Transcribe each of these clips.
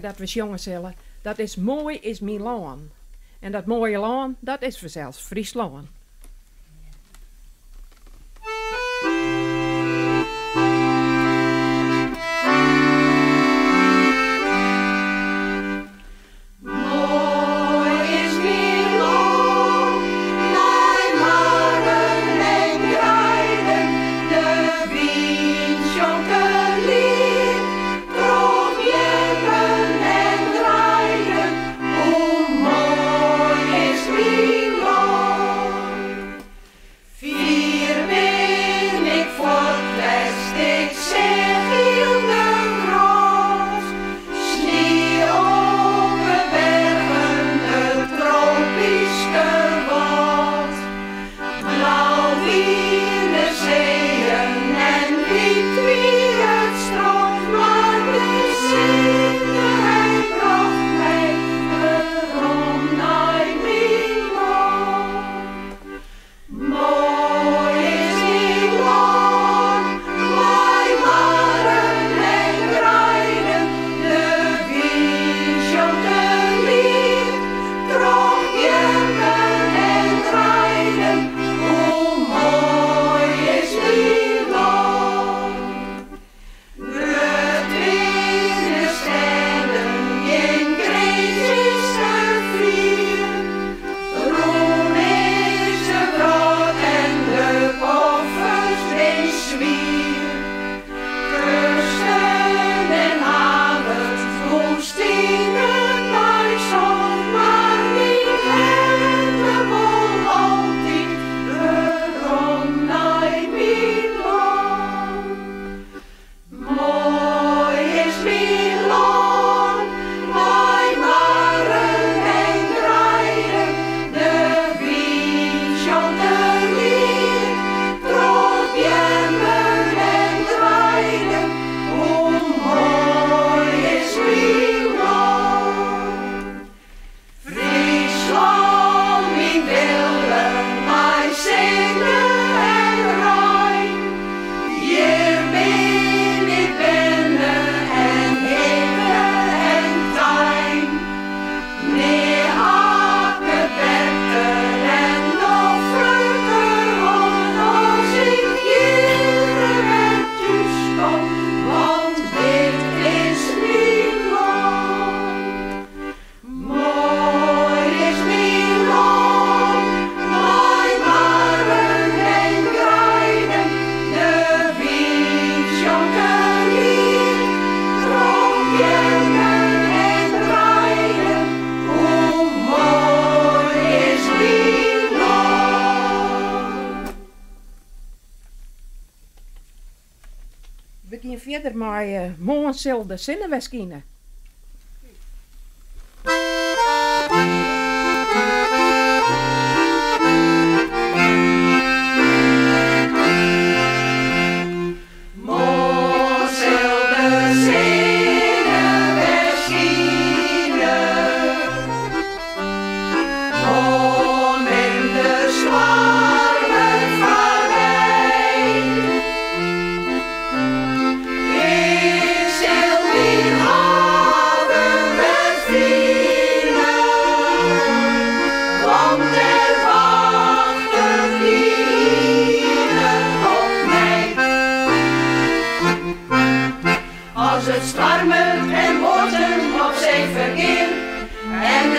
Dat we jongen zullen, dat is mooi is Milaan. En dat mooie laan, dat is vanzelfs Friesland. Verder maar morgen zal de zinnen schijnen. Weer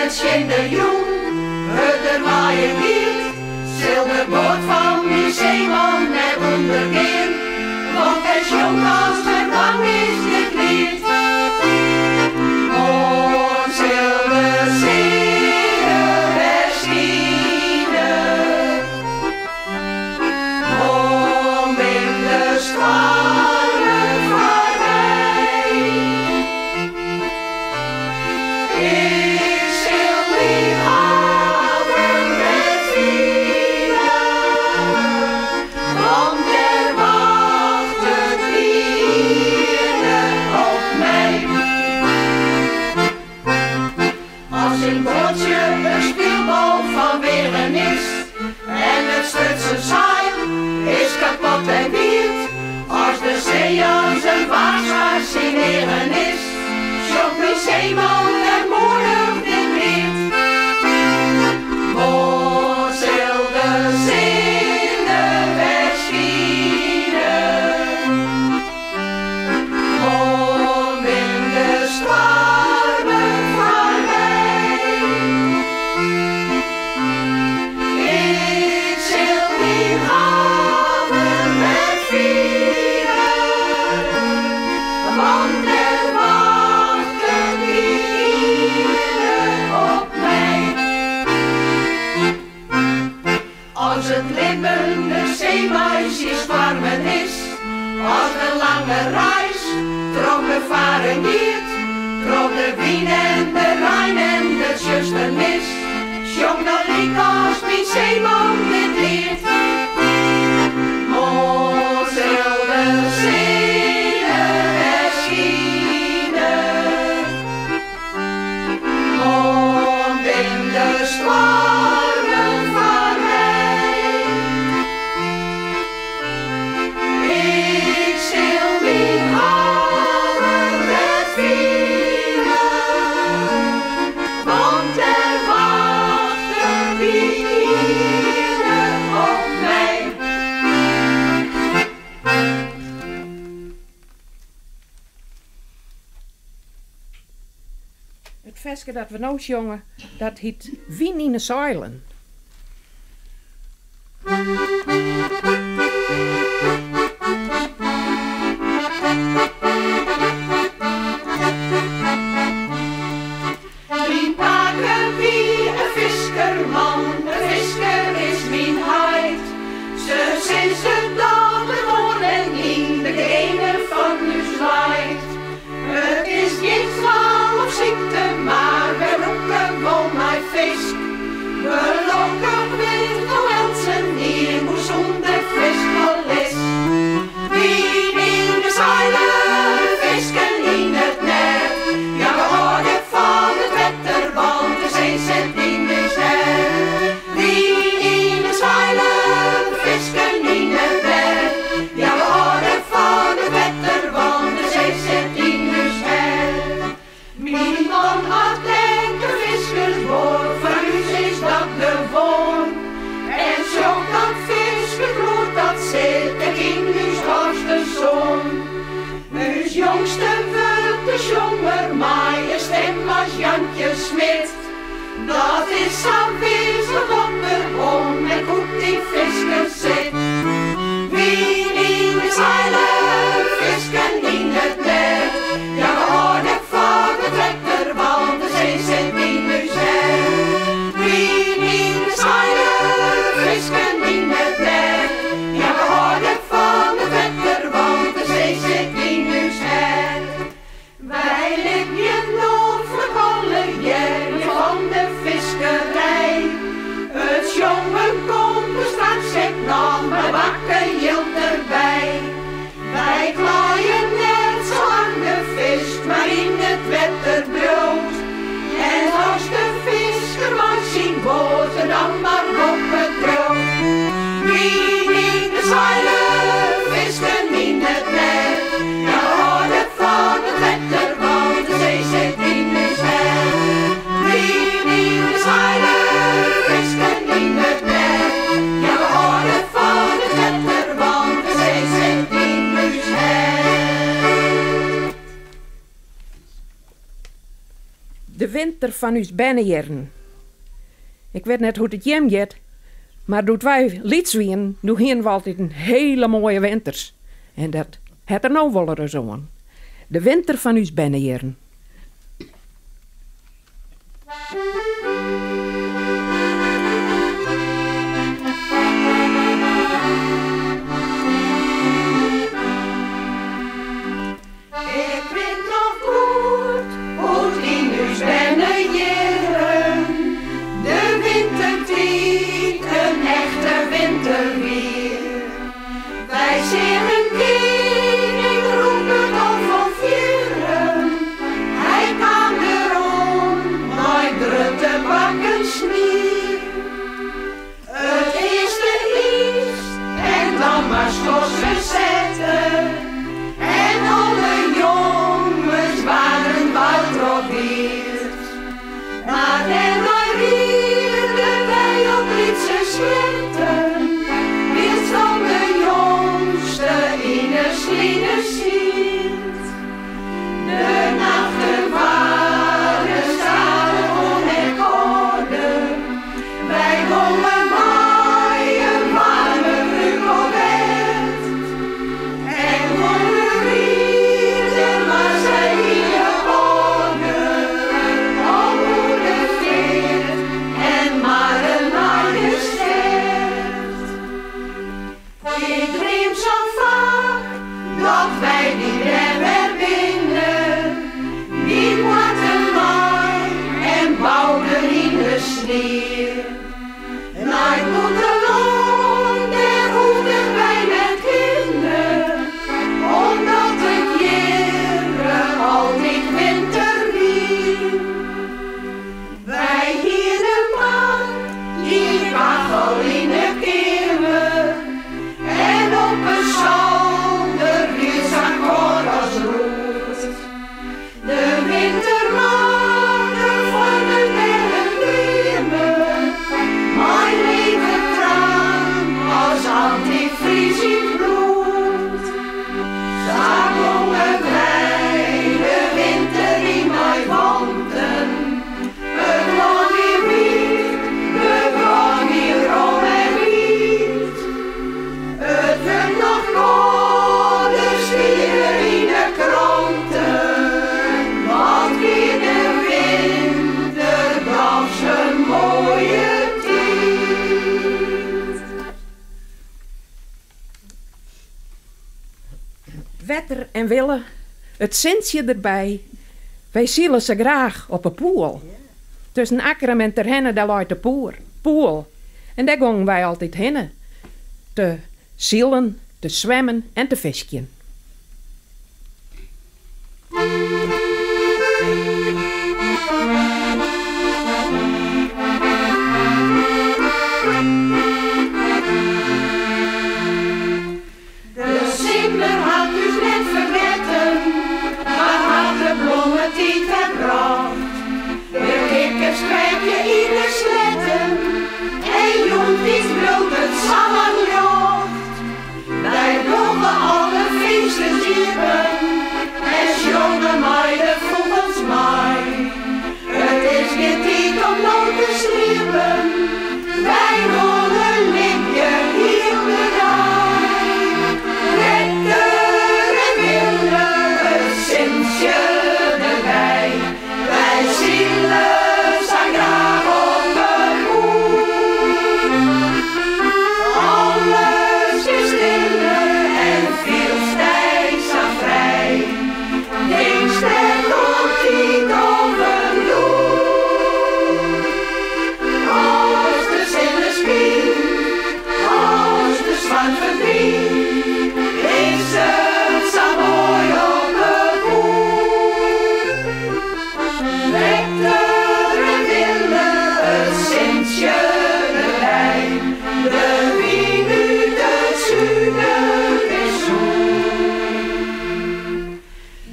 het schinderjoen, het er waaien niet. Zil de boot van die zeeman net ondergeer, want hij is jong als hij bang is dit lied. Oh, zil de zeeën verschienen, om in de stormen voorbij. Ik zil die haven met vrienden, want er wacht het lieden op mij. Als een bootje een speelbal van weren is, en het Schutse zeil is kapot en wierd, als de zee als een vaas fascineren is, zoekt mijn zeeman en moedig dit lied. Oh, zil de zinnen verschienen, om in de stormen voorbij. Ik zil die haven met vrienden, want er wachten lieden op mij. Als het lippende zeemeisjes warmen is, als de lange reis trokken varen giert, trok de wien en de Rijn en de zusternis, zong dan ik als mijn zeeman dit lied. Oh, zil de zinnen verschienen, om in de stormen voorbij. Ik zil die haven met vrienden, want er wachten lieden op mij. Het versje dat we nou zongen, dat heet Wien in de Zeilen. Mijn paken wie een viskerman, een visker is mijn heid. Ze sinds de dag geboren in de grenen van uw zwaait. Het is niet zwaar of ziekte, maar we roepen gewoon mij visk. We lokken met de wensen hier, hoe zonder visk al is. Wie in de zeilen, visken in het net. Ja, we houden van het wetter, want de zee zit in de zet. Wie in de zeilen, visken in het net. Ja, we houden van het wetter, want de zee zit in de zet. Mijn man had lekker viskersboord, voor u is dat gewoon. En zo dat viskersbrood, dat zit er in uw oudste zoon. Uw jongste wordt de jonger, maar je stem was Jantje Smit. Dat is aanwezig op de boom en goed die viskers zit. Wie in de zeilen, visken in het net. Ja, we houden van de trekker, want de zee zit in de zet. Wie in de zeilen, visken in het net. Ja, we houden van de trekker, want de zee zit in de zet. Wij liggen over alle jaren van de viskerij. winter van ons binnenjaren. Ik weet net hoe het jem gaat, maar doet wij Lietswien, nu hebben we altijd een hele mooie winters. En dat het er nou wel eens aan. De winter van ons binnenjaren. Ik weet nog goed hoe het in ons binnenjaren. De wintertijd, een echte winterweer. Wij zingen kind, ik roep het al van vieren. Hij kwam erom, maar drutte bakken sneeuw. Het eerste is, en dan maar schossen zetten. En alle jongens waren wat probeerd. Maar dan rierden wij op Lietse sletten. Wist van de jongste in een slieden ziet. De nachten waren stalen onherkorde. Wij wonnen bij een warme rukelbed. En wonnen rieden, maar zij hier ogen. Al moeder veert en maar een naaie stert. Ik dream zo vaak dat wij die remmer binnen. Die maakten mooi en bouwden in de sneeuw. Naar het moederland, daar hoefden wij met kinderen. Omdat het jaren altijd winter weer. Wij hier een man, die kachel in de kamer. En op een zolder weer zijn koor als rood. De wintermaanden van het binnenleven. Mijn leven traan als antivriesisch bloed. Daar zongen wij de winter in mijn handen. Het was weer wit, het was weer rom en wit. Het werd nog koude stier in de kranten. Wat weer de winter gaf zijn mooie tijd. Wetter en Wille, het Sintje erbij. Wij zielen ze graag op een poel. Tussen Akkeren en Terhenne, daar luidt de poel. En daar gingen wij altijd heen. Te zielen, te zwemmen en te visjen. De simmer had dus net vergeten, maar had de bloementijd gebracht. De kikkers krijg je in de sletten, en jonkies brood het samenjocht. Wij bloemen alle feesten ziepen, en jonge meiden volgens mij. Het is geen tijd om nou te sliepen, wij rollen linkje heel de dag. Wetter en Wille, het Sintje erbij. Wij zielen zijn graag op de moer. Alles is stiller en veel stijgs aan vrij. Dinsdag komt die over door. Als de zille spielt, als de zwart verdient. Is het zo mooi op de boer. Wetter en Wille, het Sintje erbij. De minuten zuiden is zoen.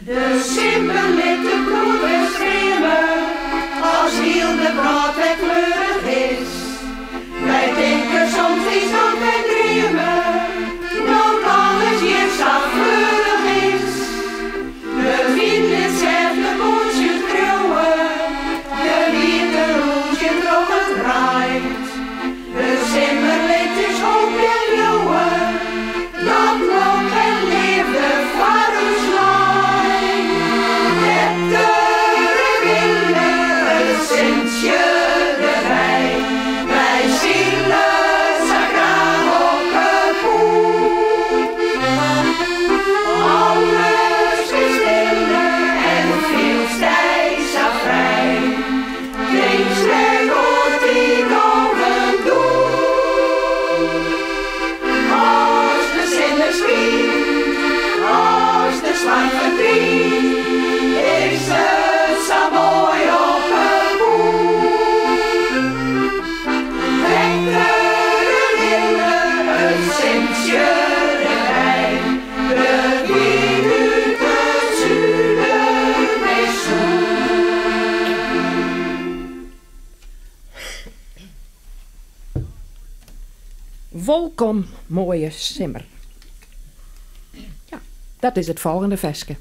De simmer met de bloed schreeuwen, als heel de brood kleurig is. Wij denken soms is dat wij dreamen, dat alles hier zo kleurig is. De wind hetzelfde bootje trouwen, Welkom, mooie simmer. Ja, dat is het volgende versje.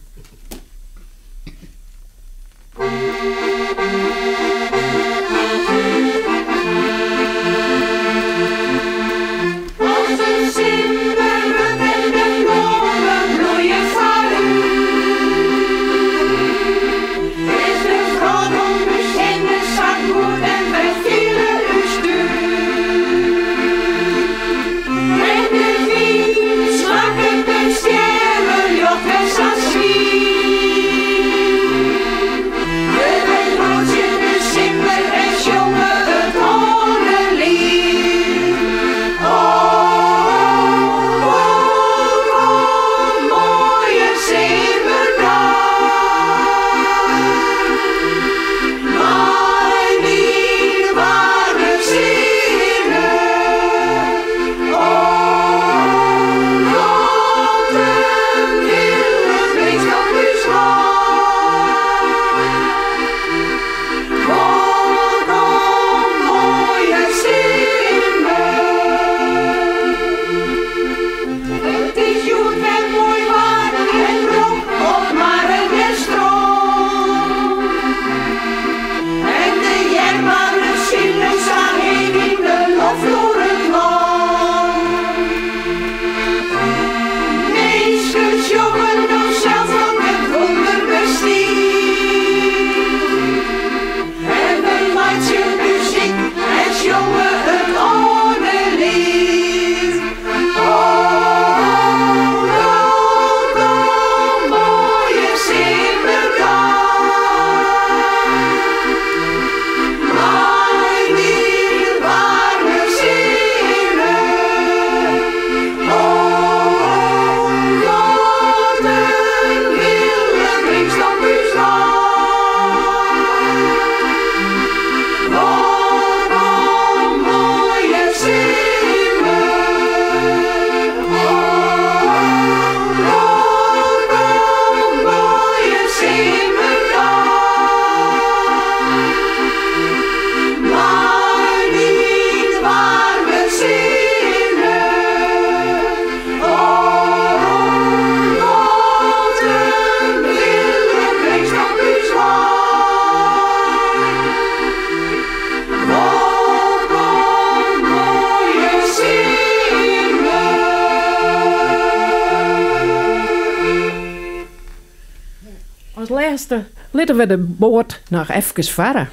Als laatste laten we de boot nog even varen.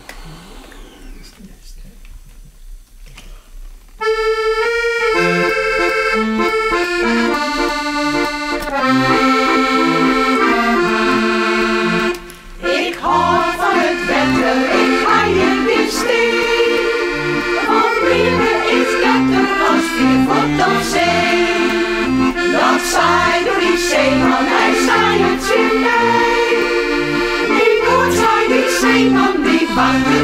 Ik hou van het wetter, ik ga je weer steen. Van binnen is lekker als 4 voet op zee. Dat zei door die zeeman, hij zei het je mee. Die boot zei die zeeman, die wacht.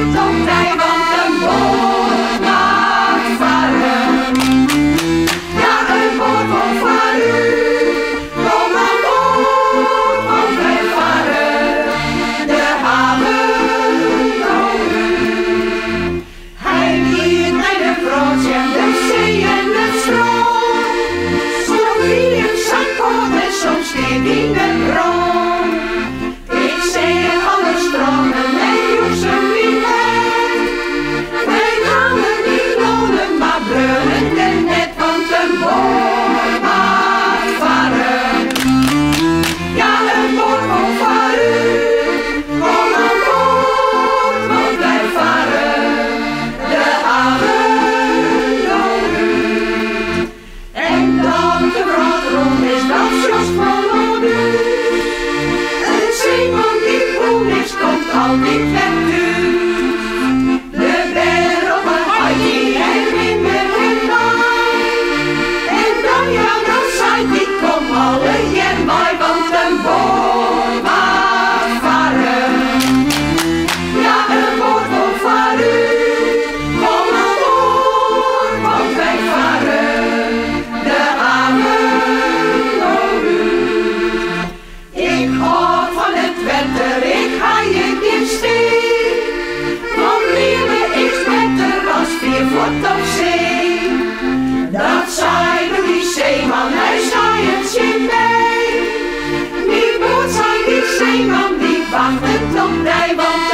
want